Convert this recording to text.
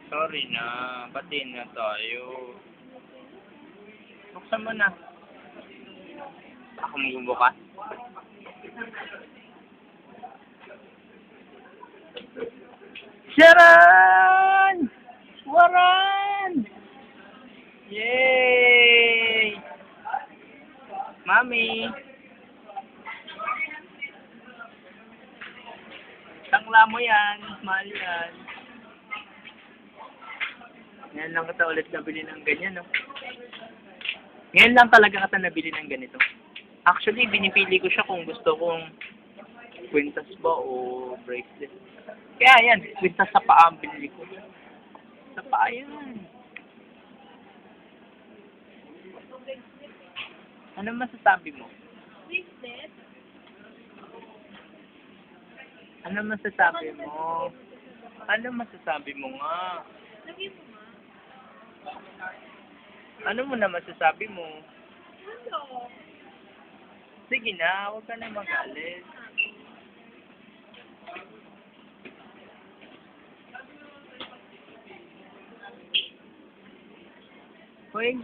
Sorry na, batiin na tayo. Buksan mo na. Ako magbubukas. Sharon! Waran! Yay! Mami! Tangla mo yan. Mahal yan. Ngayon lang kita ulit nabili ng ganyan, no? Ngayon lang talaga kita nabili ng ganito. Actually, binipili ko siya kung gusto kong kwintas ba o bracelet. Kaya yan, kwintas sa paa ang binili ko. Sa paa yan. Ano masasabi mo? Bracelet? Ano masasabi mo? Ano masasabi mo nga? Lagyan mo nga. Ano mo na masasabi mo? Ano? Sige na, huwag ka na magalit. Hoy,